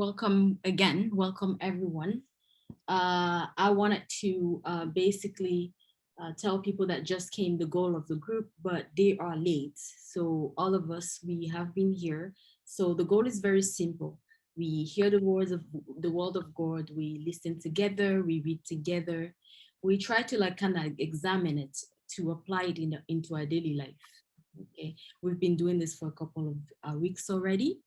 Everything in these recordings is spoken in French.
welcome again. Welcome everyone. I wanted to basically tell people that just came the goal of the group, but they are late. So all of us, we have been here. So the goal is very simple. We hear the words of the word of God. We listen together. We read together. We try to like kind of examine it to apply it into our daily life. Okay, we've been doing this for a couple of weeks already.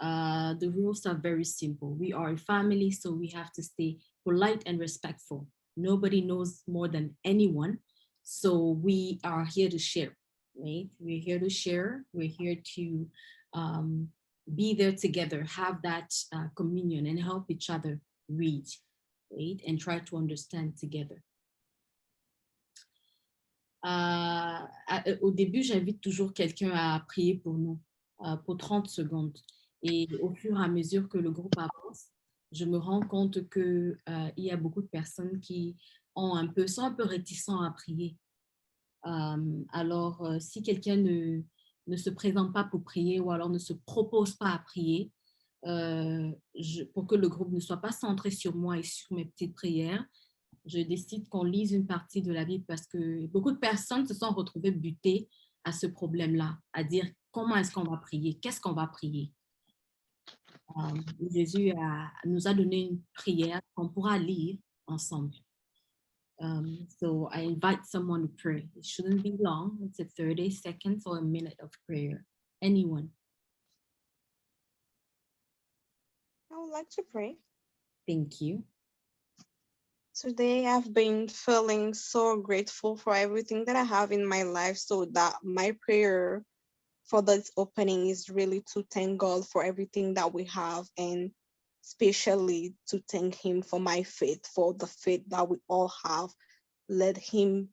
The rules are very simple. We are a family, so we have to stay polite and respectful. Nobody knows more than anyone. So we are here to share, right? We're here to share. We're here to um, be there together, have that communion and help each other read, right? And try to understand together. Au début, j'invite toujours quelqu'un à prier pour nous, pour 30 secondes. Et au fur et à mesure que le groupe avance, je me rends compte qu'il y a beaucoup de personnes qui sont un peu réticents à prier. Alors, si quelqu'un ne se présente pas pour prier ou alors ne se propose pas à prier, pour que le groupe ne soit pas centré sur moi et sur mes petites prières, je décide qu'on lise une partie de la Bible parce que beaucoup de personnes se sont retrouvées butées à ce problème-là, à dire comment est-ce qu'on va prier, qu'est-ce qu'on va prier. Jésus nous a donné une prière qu'on pourra lire ensemble. So I invite someone to pray. It shouldn't be long. It's a 30 seconds or a minute of prayer. Anyone? I would like to pray. Thank you. Today, I've been feeling so grateful for everything that I have in my life, so that my prayer for this opening is really to thank God for everything that we have, and especially to thank Him for my faith, for the faith that we all have. Let Him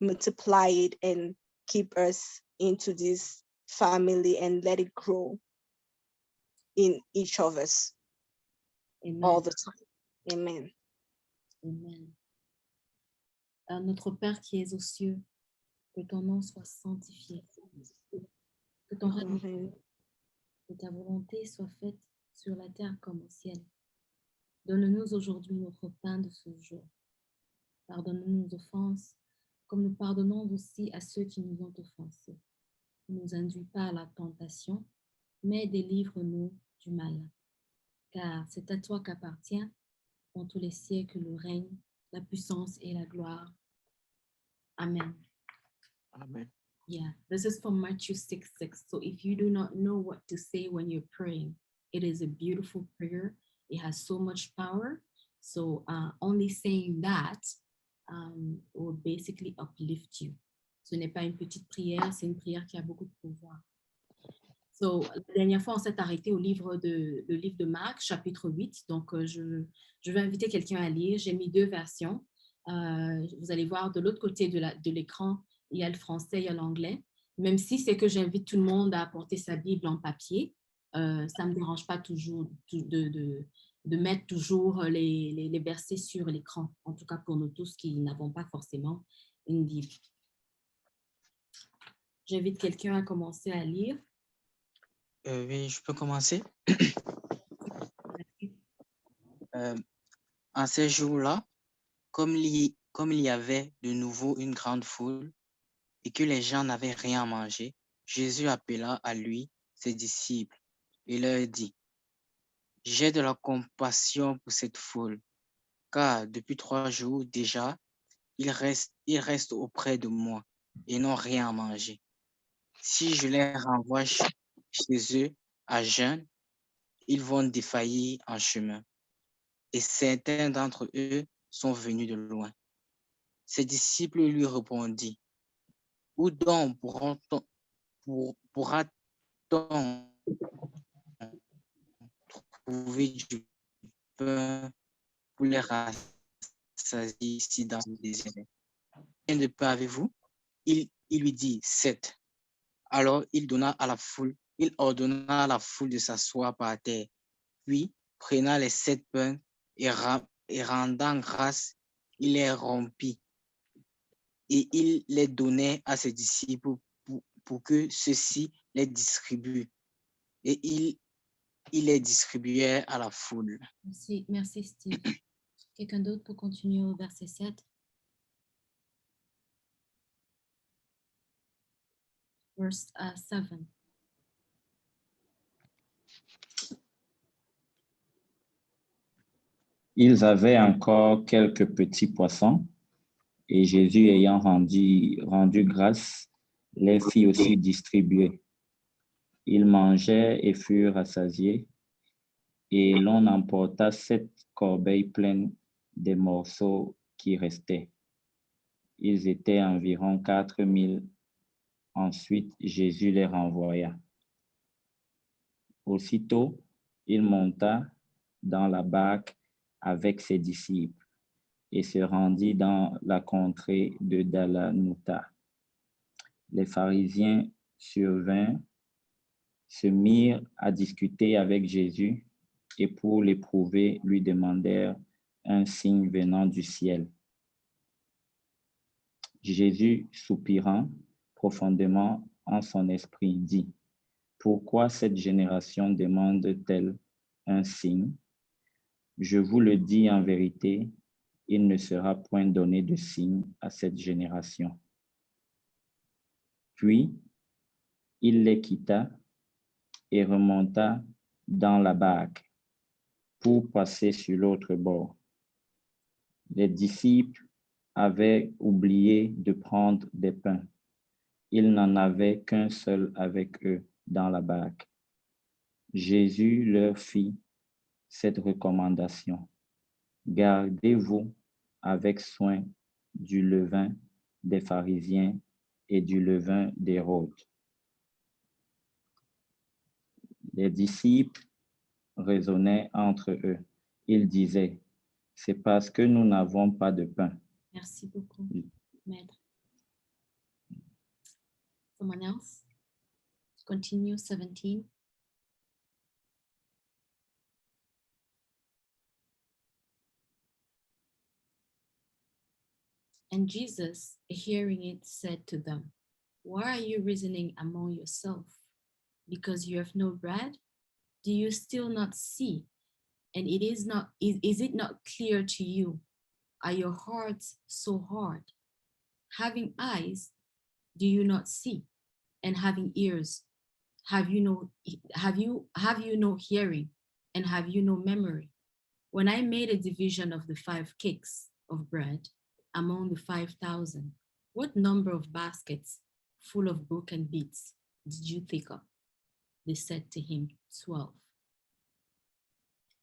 multiply it and keep us into this family and let it grow in each of us. Amen. All the time. Amen. Amen. Notre Père qui es aux cieux, que ton nom soit sanctifié, que ton règne vienne, que ta volonté soit faite sur la terre comme au ciel. Donne-nous aujourd'hui notre pain de ce jour. Pardonne-nous nos offenses, comme nous pardonnons aussi à ceux qui nous ont offensés. Ne nous induis pas à la tentation, mais délivre-nous du mal. Car c'est à toi qu'appartient, dans tous les siècles, le règne, la puissance et la gloire. Amen. Amen. Yeah, this is from Matthew 6:6. So if you do not know what to say when you're praying, it is a beautiful prayer. It has so much power. So only saying that will basically uplift you. Ce n'est pas une petite prière, c'est une prière qui a beaucoup de pouvoir. So, la dernière fois, on s'est arrêté au livre de Marc, chapitre 8. Donc, je vais inviter quelqu'un à lire. J'ai mis 2 versions. Vous allez voir de l'autre côté de l'écran, il y a le français, il y a l'anglais. Même si c'est que j'invite tout le monde à apporter sa Bible en papier, ça ne me dérange pas toujours de mettre toujours les versets sur l'écran, en tout cas pour nous tous qui n'avons pas forcément une Bible. J'invite quelqu'un à commencer à lire. Oui, je peux commencer. En ces jours-là, comme il y avait de nouveau une grande foule et que les gens n'avaient rien à manger, Jésus appela à lui ses disciples et leur dit: J'ai de la compassion pour cette foule, car depuis 3 jours déjà, ils restent auprès de moi et n'ont rien à manger. Si je les renvoie chez eux à jeûne, ils vont défaillir en chemin. Et certains d'entre eux sont venus de loin. Ses disciples lui répondirent: Où donc pourra-t-on trouver du pain pour les rassasier ici dans le désert? Combien de pain avez-vous? Il lui dit: 7. Alors il ordonna à la foule de s'asseoir par terre. Puis, prenant les 7 pains et rendant grâce, il les rompit et il les donnait à ses disciples pour que ceux-ci les distribuent. Et il les distribuait à la foule. Merci Steve. Quelqu'un d'autre pour continuer au verset 7? Verse 7. Ils avaient encore quelques petits poissons, et Jésus ayant rendu grâce, les fit aussi distribuer. Ils mangeaient et furent rassasiés, et l'on emporta 7 corbeilles pleines des morceaux qui restaient. Ils étaient environ 4000. Ensuite, Jésus les renvoya. Aussitôt, il monta dans la barque avec ses disciples et se rendit dans la contrée de Dalanuta. Les pharisiens survinrent, se mirent à discuter avec Jésus et pour l'éprouver, lui demandèrent un signe venant du ciel. Jésus, soupirant profondément en son esprit, dit: Pourquoi cette génération demande-t-elle un signe? Je vous le dis en vérité, il ne sera point donné de signe à cette génération. Puis, il les quitta et remonta dans la barque pour passer sur l'autre bord. Les disciples avaient oublié de prendre des pains. Ils n'en avaient qu'un seul avec eux dans la barque. Jésus leur fit cette recommandation: Gardez-vous avec soin du levain des pharisiens et du levain d'Hérode. Les disciples raisonnaient entre eux. Ils disaient: C'est parce que nous n'avons pas de pain. Merci beaucoup, Maître. Someone else? Continue 17. And Jesus, hearing it, said to them, Why are you reasoning among yourselves? Because you have no bread? Do you still not see? And is it not clear to you? Are your hearts so hard? Having eyes, do you not see? And having ears, have you no hearing? And have you no memory? When I made a division of the 5 cakes of bread among the 5,000, what number of baskets full of broken bits did you take up? They said to him, 12.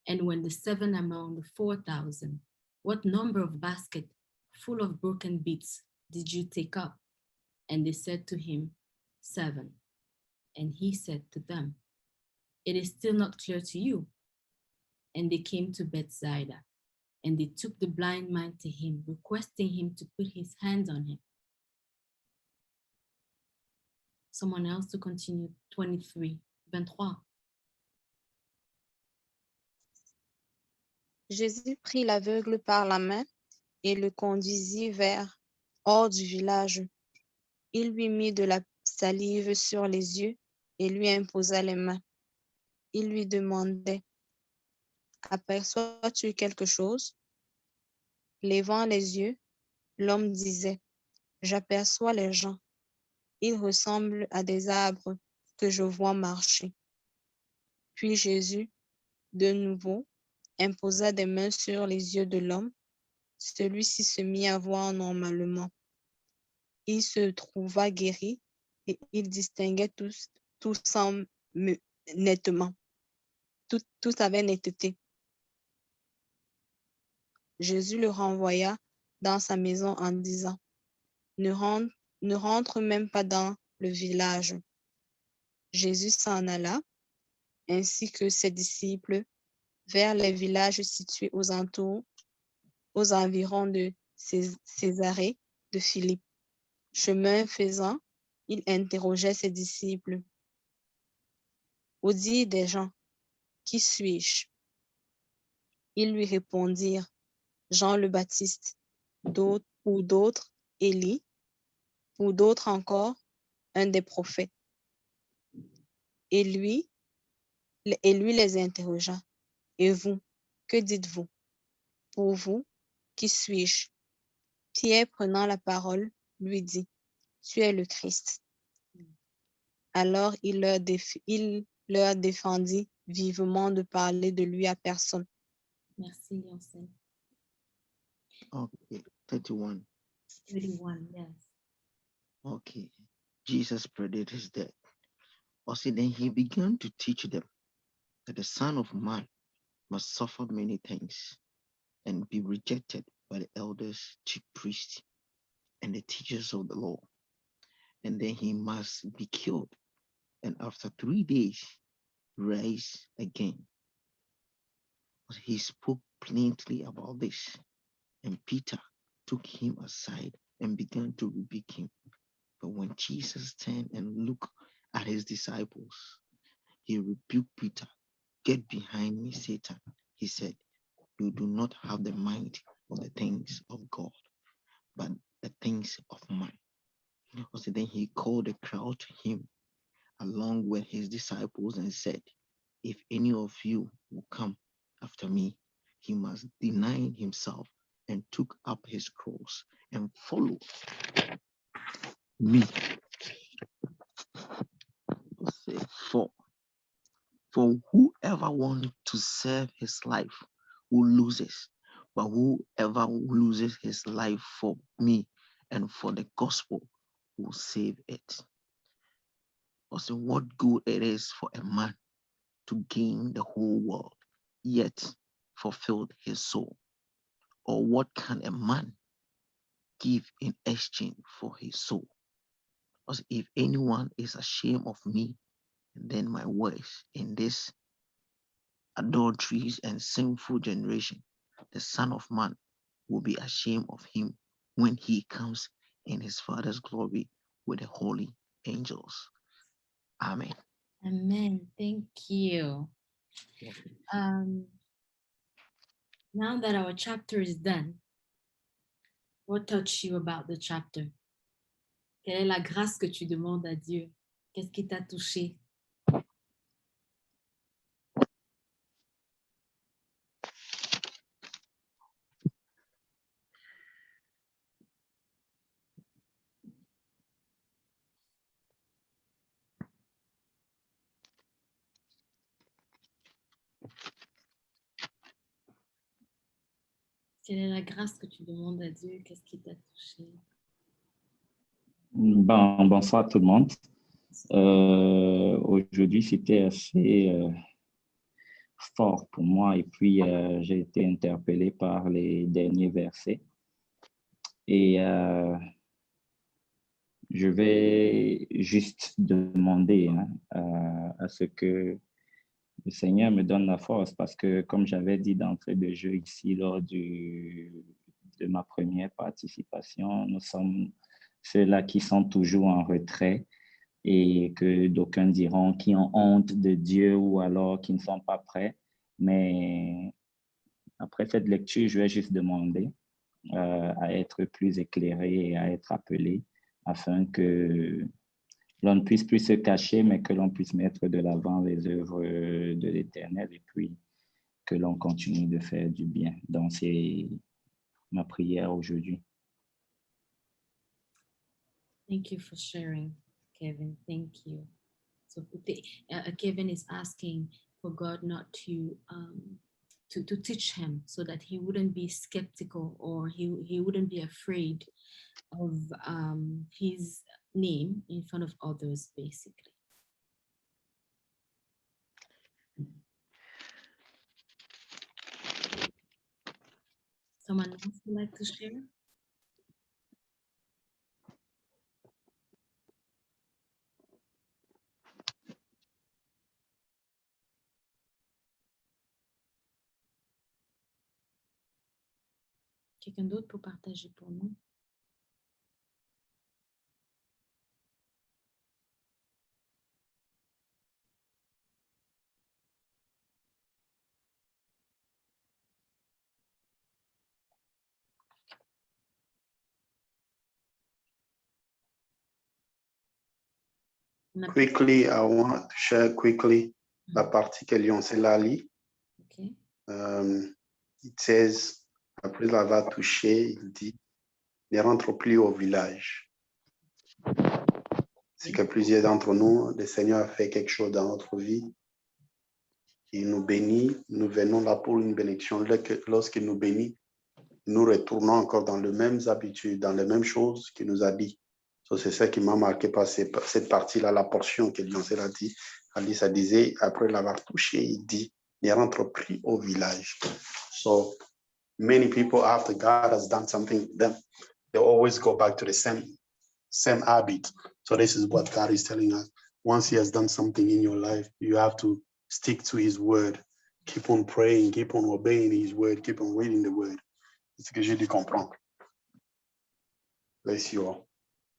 And when the 7 among the 4,000, what number of baskets full of broken bits did you take up? And they said to him, 7. And he said to them, It is still not clear to you. And they came to Bethsaida, and they took the blind man to him, requesting him to put his hands on him. Someone else to continue, 23. Jésus prit l'aveugle par la main et le conduisit hors du village. Il lui mit de la salive sur les yeux et lui imposa les mains. Il lui demandait: Aperçois-tu quelque chose? Levant les yeux, l'homme disait: J'aperçois les gens. Ils ressemblent à des arbres que je vois marcher. Puis Jésus, de nouveau, imposa des mains sur les yeux de l'homme. Celui-ci se mit à voir normalement. Il se trouva guéri et il distinguait tout nettement. Tout avait netteté. Jésus le renvoya dans sa maison en disant: Ne rentre même pas dans le village. Jésus s'en alla, ainsi que ses disciples, vers les villages situés aux environs de Césarée de Philippe. Chemin faisant, il interrogeait ses disciples: Au dire des gens, qui suis-je? Ils lui répondirent: Jean le Baptiste, pour d'autres, Élie, pour d'autres encore, un des prophètes. Et lui, Et lui les interrogea. Et vous, que dites-vous? Pour vous, qui suis-je? Pierre, prenant la parole, lui dit, tu es le Christ. Alors il leur défendit vivement de parler de lui à personne. Merci, Yansen. Okay, 31. 31, yes. Okay. Jesus predicted his death. Also, then he began to teach them that the Son of Man must suffer many things and be rejected by the elders, chief priests, and the teachers of the law. And then he must be killed. And after 3 days, rise again. He spoke plainly about this. And Peter took him aside and began to rebuke him. But when Jesus turned and looked at his disciples, he rebuked Peter. Get behind me, Satan, he said. You do not have the mind of the things of God, but the things of man. So then he called the crowd to him along with his disciples and said, if any of you will come after me, he must deny himself and took up his cross and follow me. For whoever wants to save his life will lose it, but whoever loses his life for me and for the gospel will save it. Also, what good it is for a man to gain the whole world, yet fulfill his soul? Or what can a man give in exchange for his soul? Because if anyone is ashamed of me, then my words in this adulterous and sinful generation, the Son of Man will be ashamed of him when he comes in his Father's glory with the holy angels. Amen. Amen. Thank you. Now that our chapter is done, what touched you about the chapter? Quelle est la grâce que tu demandes à Dieu? Qu'est-ce qui t'a touché? Quelle est la grâce que tu demandes à Dieu? Qu'est-ce qui t'a touché? Bonsoir tout le monde. Aujourd'hui, c'était assez fort pour moi et puis j'ai été interpellé par les derniers versets. Et je vais juste demander à ce que le Seigneur me donne la force parce que, comme j'avais dit d'entrée de jeu ici lors de ma première participation, nous sommes ceux-là qui sont toujours en retrait et que d'aucuns diront qui ont honte de Dieu ou alors qui ne sont pas prêts. Mais après cette lecture, je vais juste demander à être plus éclairé et à être appelé afin que l'on ne puisse plus se cacher, mais que l'on puisse mettre de l'avant les œuvres de l'Éternel et puis que l'on continue de faire du bien. Donc, c'est ma prière aujourd'hui. Thank you for sharing, Kevin. Thank you. So Kevin is asking for God not to teach him so that he wouldn't be skeptical or he wouldn't be afraid of his name in front of others, basically. Someone else would like to share? Quelqu'un d'autre pour partager pour nous? Quickly, I want to share quickly. la partie que Lyoncella lit. Okay. Il says, après l'avoir touché, il dit, ne rentre plus au village. C'est que plusieurs d'entre nous, le Seigneur a fait quelque chose dans notre vie. Il nous bénit, nous venons là pour une bénédiction. Lorsqu'il nous bénit, nous retournons encore dans les mêmes habitudes, dans les mêmes choses qu'il nous a dit. So, c'est ça qui m'a marqué par cette partie-là, la portion que Lyoncella a dit. Alice a disait, après l'avoir touché, il dit, ne rentre plus au village. So, many people, after God has done something to them, they always go back to the same habit. So this is what God is telling us. Once he has done something in your life, you have to stick to his word. Keep on praying, keep on obeying his word, keep on reading the word. C'est ce que j'ai dû comprendre. Bless you all.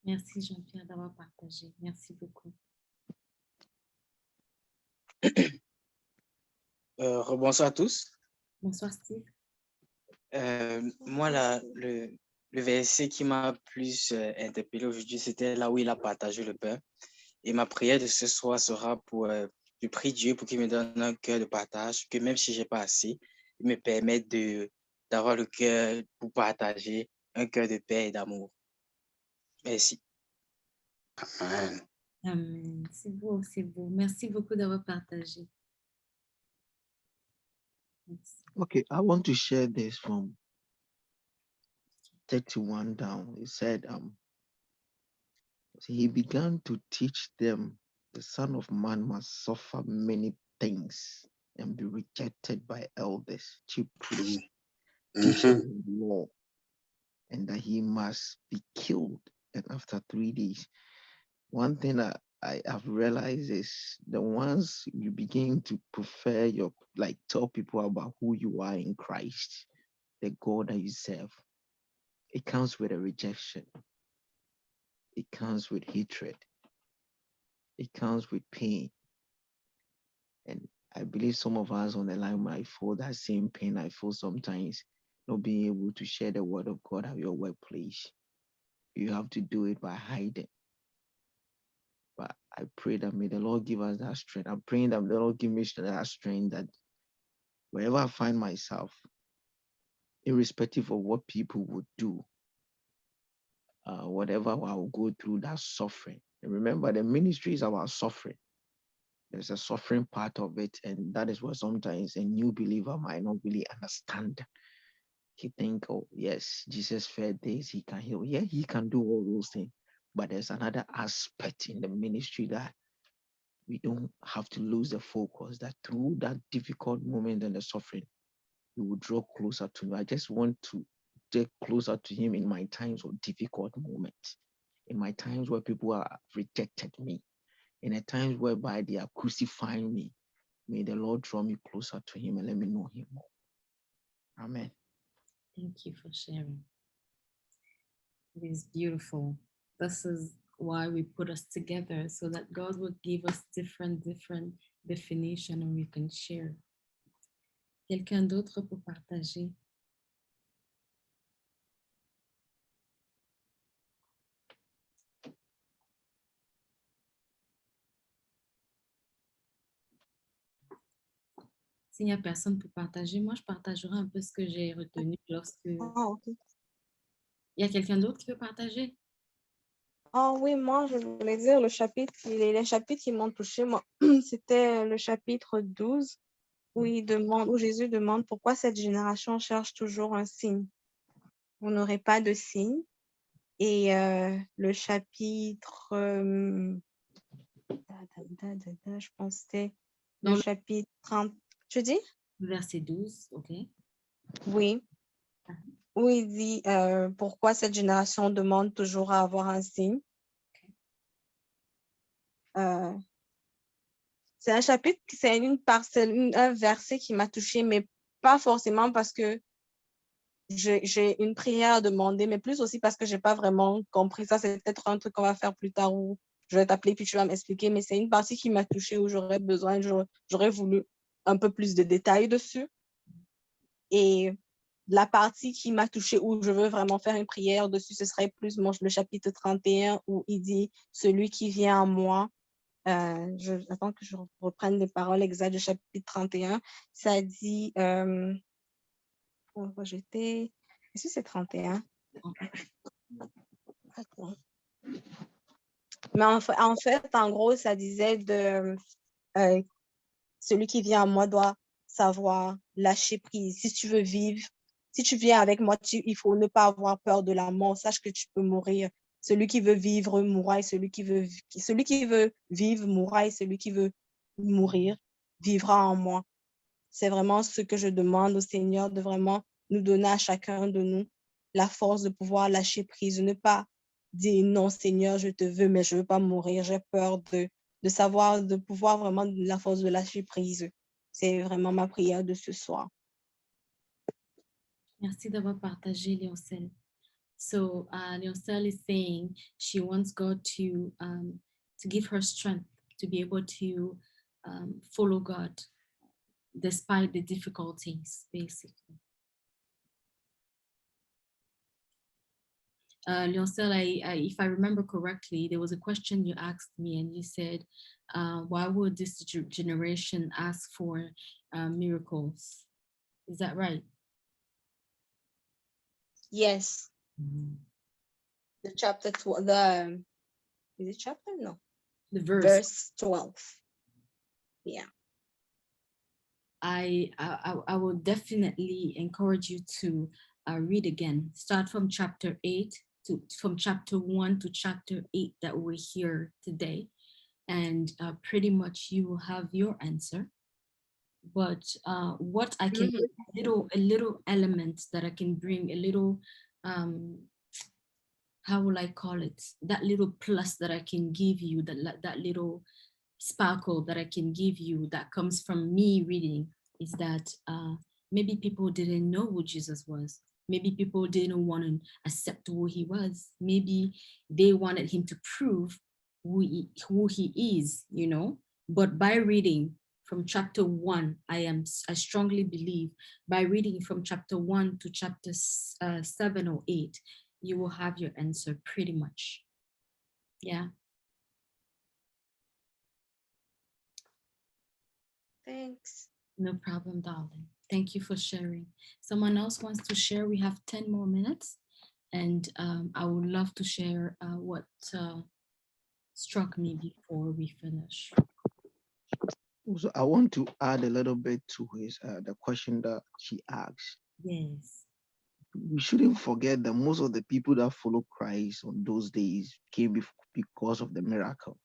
Merci Jean-Pierre d'avoir partagé. Merci beaucoup. Rebonsoir à tous. Bonsoir Steve. Moi, le verset qui m'a plus interpellé aujourd'hui, c'était là où il a partagé le pain. Et ma prière de ce soir sera pour, je prie Dieu pour qu'il me donne un cœur de partage, que même si je n'ai pas assez, il me permette d'avoir le cœur pour partager, un cœur de paix et d'amour. Merci. Amen. Amen. C'est beau, c'est beau. Merci beaucoup d'avoir partagé. Merci. Okay, I want to share this from 31 down. It said, he began to teach them the Son of Man must suffer many things and be rejected by elders, chief priests, teachers of the law, and that he must be killed. And after 3 days, one thing I have realized is the ones you begin to prefer tell people about who you are in Christ, the God that you serve, it comes with a rejection. It comes with hatred. It comes with pain. And I believe some of us on the line might feel that same pain I feel sometimes, not being able to share the word of God at your workplace. You have to do it by hiding. But I pray that may the Lord give us that strength. I'm praying that the Lord give me that strength that wherever I find myself, irrespective of what people would do, whatever I will go through, that suffering. And remember, the ministry is about suffering. There's a suffering part of it, and that is what sometimes a new believer might not really understand. He think, oh yes, Jesus fed this, he can heal. Yeah, he can do all those things. But there's another aspect in the ministry that we don't have to lose the focus, that through that difficult moment and the suffering, we will draw closer to him. I just want to get closer to him in my times of difficult moments, in my times where people have rejected me, in the times whereby they are crucifying me. May the Lord draw me closer to him and let me know him more. Amen. Thank you for sharing. It is beautiful. This is why we put us together, so that God would give us different definition and we can share. Quelqu'un d'autre pour partager? S'il n'y a personne pour partager, moi je partagerai un peu ce que j'ai retenu lorsque... Ah, ok. Il y a quelqu'un d'autre qui veut partager? Oh oui, moi, je voulais dire les chapitres qui m'ont touché, moi, c'était le chapitre 12 où Jésus demande pourquoi cette génération cherche toujours un signe. Vous n'aurez pas de signe. Et le chapitre, je pense que c'était le chapitre 30. Tu dis? Verset 12, ok. Oui. Où il dit pourquoi cette génération demande toujours à avoir un signe. C'est un chapitre, c'est un verset qui m'a touchée, mais pas forcément parce que j'ai une prière à demander, mais plus aussi parce que j'ai pas vraiment compris ça. C'est peut-être un truc qu'on va faire plus tard où je vais t'appeler puis tu vas m'expliquer, mais c'est une partie qui m'a touchée où j'aurais voulu un peu plus de détails dessus. Et la partie qui m'a touchée où je veux vraiment faire une prière dessus, ce serait plus le chapitre 31 où il dit « Celui qui vient à moi, Attends que je reprenne les paroles exactes du chapitre 31. Ça dit, j'étais, est-ce que c'est 31? Attends. Mais en fait, en gros, ça disait de celui qui vient à moi doit savoir lâcher prise. Si tu veux vivre, si tu viens avec moi, il faut ne pas avoir peur de la mort. Sache que tu peux mourir. Celui qui veut vivre mourra et celui qui veut vivre mourra et celui qui veut mourir vivra en moi. C'est vraiment ce que je demande au Seigneur, de vraiment nous donner à chacun de nous la force de pouvoir lâcher prise, de ne pas dire non Seigneur, je te veux, mais je ne veux pas mourir. J'ai peur de savoir, de pouvoir vraiment la force de lâcher prise. C'est vraiment ma prière de ce soir. Merci d'avoir partagé, Leoncel. So Leoncel is saying she wants God to give her strength to be able to follow God despite the difficulties, basically. Leoncel, if I remember correctly, there was a question you asked me and you said, why would this generation ask for miracles? Is that right? Yes. Mm-hmm. The chapter 12, is it chapter? No. The verse 12. Yeah. I will definitely encourage you to read again. Start from chapter 8 from chapter 1 to chapter 8 that we're here today, and pretty much you will have your answer. But what I can a little element that I can bring, a little how will I call it? That little plus that I can give you, that little sparkle that I can give you that comes from me reading is that maybe people didn't know who Jesus was. Maybe people didn't want to accept who he was. Maybe they wanted him to prove who he is, you know. But by reading from chapter 1, I strongly believe by reading from chapter 1 to chapter 7 or 8, you will have your answer pretty much. Yeah. Thanks. No problem, darling. Thank you for sharing. Someone else wants to share? We have 10 more minutes, and I would love to share what struck me before we finish. So I want to add a little bit to his the question that she asked. Yes. We shouldn't forget that most of the people that follow Christ on those days came because of the miracle.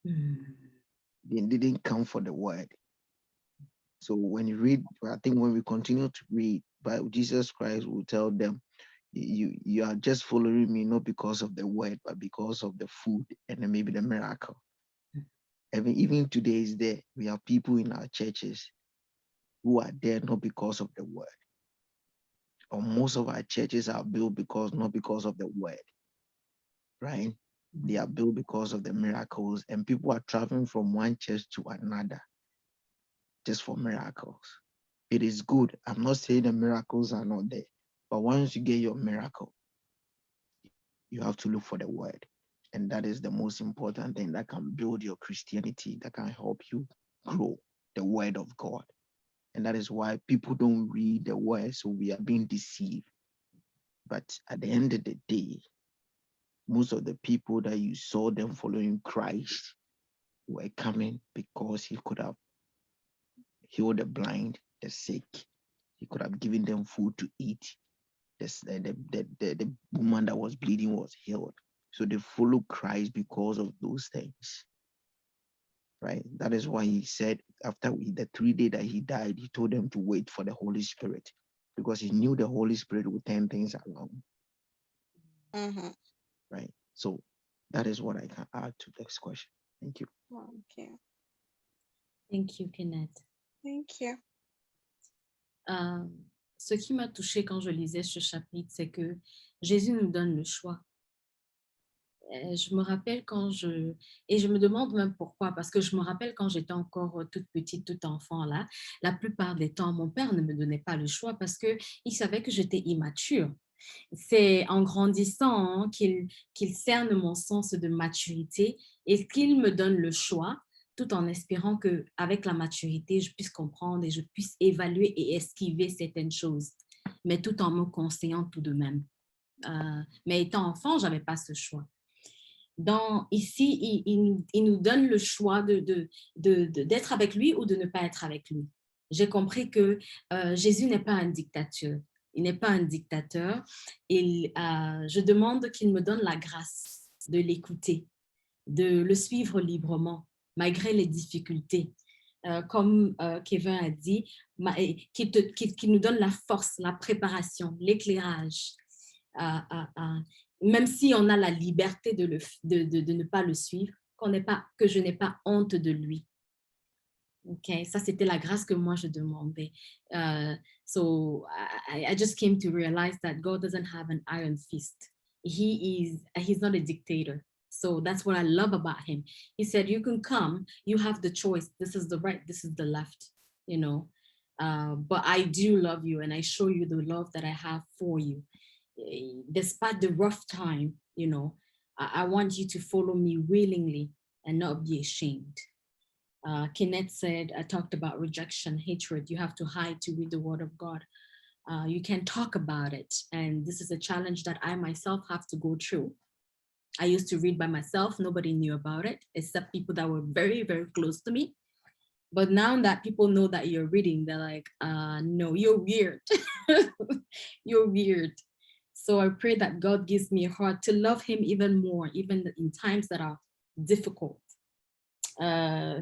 They didn't come for the word. So when you read, I think when we continue to read, but Jesus Christ will tell them, you are just following me not because of the word, but because of the food and then maybe the miracle. Even today is there. We have people in our churches who are there not because of the word. Or most of our churches are built not because of the word, right? They are built because of the miracles, and people are traveling from one church to another just for miracles. It is good. I'm not saying the miracles are not there, but once you get your miracle, you have to look for the word. And that is the most important thing that can build your Christianity, that can help you grow the word of God. And that is why people don't read the word, so we are being deceived. But at the end of the day, most of the people that you saw them following Christ were coming because he could have healed the blind, the sick. He could have given them food to eat. The woman that was bleeding was healed. So they follow Christ because of those things, right? That is why he said after the 3 days that he died, he told them to wait for the Holy Spirit because he knew the Holy Spirit would turn things around. Right? So that is what I can add to this question. Thank you. Okay. Thank you, Kenneth. Thank you. Ce qui m'a touchée quand je lisais ce chapitre, c'est que Jésus nous donne le choix. Je me rappelle et je me demande même pourquoi, parce que je me rappelle quand j'étais encore toute petite, tout enfant là, la plupart des temps, mon père ne me donnait pas le choix parce qu'il savait que j'étais immature. C'est en grandissant qu'il cerne mon sens de maturité et qu'il me donne le choix, tout en espérant qu'avec la maturité, je puisse comprendre et je puisse évaluer et esquiver certaines choses, mais tout en me conseillant tout de même. Mais étant enfant, je n'avais pas ce choix. Ici, il nous donne le choix d'être avec lui ou de ne pas être avec lui. J'ai compris que Jésus n'est pas un dictateur. Il n'est pas un dictateur. Je demande qu'il me donne la grâce de l'écouter, de le suivre librement, malgré les difficultés. Comme Kevin a dit, qu'il nous donne la force, la préparation, l'éclairage. Même si on a la liberté de ne pas le suivre, que je n'ai pas honte de lui. Okay, ça c'était la grâce que moi je demandais. So I just came to realize that God doesn't have an iron fist. He's not a dictator. So that's what I love about him. He said, you can come, you have the choice. This is the right, this is the left, you know. But I do love you and I show you the love that I have for you. Despite the rough time, you know, I want you to follow me willingly and not be ashamed. Kenneth said, I talked about rejection, hatred. You have to hide to read the word of God. You can talk about it. And this is a challenge that I myself have to go through. I used to read by myself. Nobody knew about it, except people that were very, very close to me. But now that people know that you're reading, they're like, no, you're weird. You're weird. So I pray that God gives me a heart to love him even more, even in times that are difficult.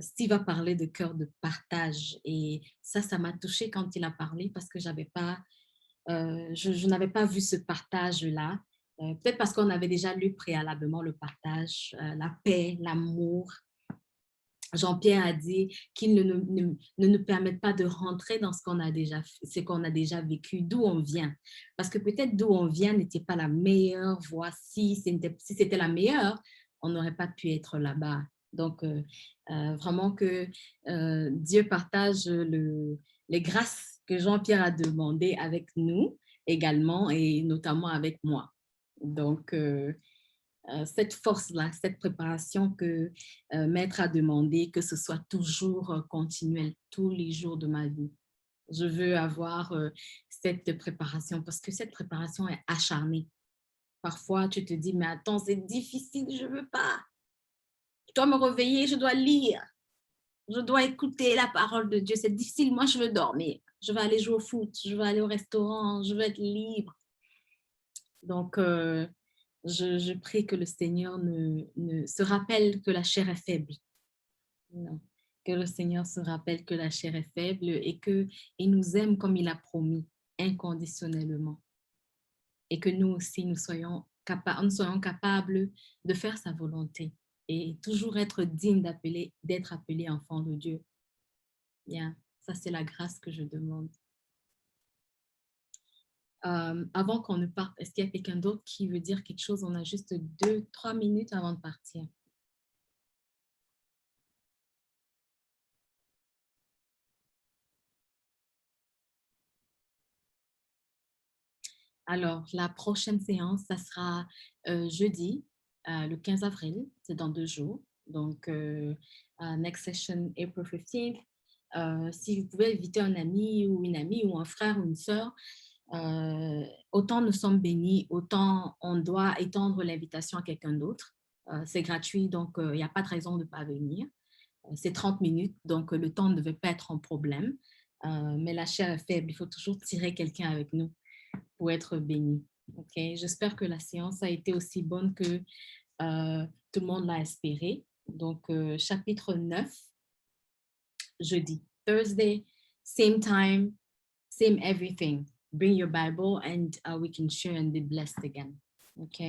Steve a parlé de cœur de partage et ça m'a touchée quand il a parlé parce que je n'avais pas vu ce partage-là. Peut-être parce qu'on avait déjà lu préalablement le partage, la paix, l'amour. Jean-Pierre a dit qu'il ne nous permette pas de rentrer dans ce qu'on a déjà vécu, d'où on vient. Parce que peut-être d'où on vient n'était pas la meilleure voie. Si c'était la meilleure, on n'aurait pas pu être là-bas. Donc, vraiment que Dieu partage les grâces que Jean-Pierre a demandées avec nous également et notamment avec moi. Donc, cette force-là, cette préparation que Maître a demandé, que ce soit toujours continuel, tous les jours de ma vie. Je veux avoir cette préparation parce que cette préparation est acharnée. Parfois, tu te dis, mais attends, c'est difficile, je ne veux pas. Je dois me réveiller, je dois lire. Je dois écouter la parole de Dieu. C'est difficile, moi, je veux dormir. Je veux aller jouer au foot, je veux aller au restaurant, je veux être libre. Donc, je prie que le Seigneur se rappelle que la chair est faible. Non. Que le Seigneur se rappelle que la chair est faible et qu'il nous aime comme il a promis, inconditionnellement. Et que nous aussi, nous soyons capables de faire sa volonté et toujours être digne d'être appelé enfant de Dieu. Bien, ça c'est la grâce que je demande. Avant qu'on ne parte, est-ce qu'il y a quelqu'un d'autre qui veut dire quelque chose? On a juste 2-3 minutes avant de partir. Alors, la prochaine séance, ça sera jeudi, le 15 avril, c'est dans 2 jours. Donc, next session, April 15th. Si vous pouvez inviter un ami ou une amie ou un frère ou une sœur, autant nous sommes bénis, autant on doit étendre l'invitation à quelqu'un d'autre. C'est gratuit, donc il n'y a pas de raison de ne pas venir. C'est 30 minutes, donc le temps ne devait pas être un problème. Mais la chair est faible, il faut toujours tirer quelqu'un avec nous pour être béni. Okay? J'espère que la séance a été aussi bonne que tout le monde l'a espéré. Donc, chapitre 9, jeudi. Thursday, same time, same everything. Bring your Bible and we can share and be blessed again. Okay.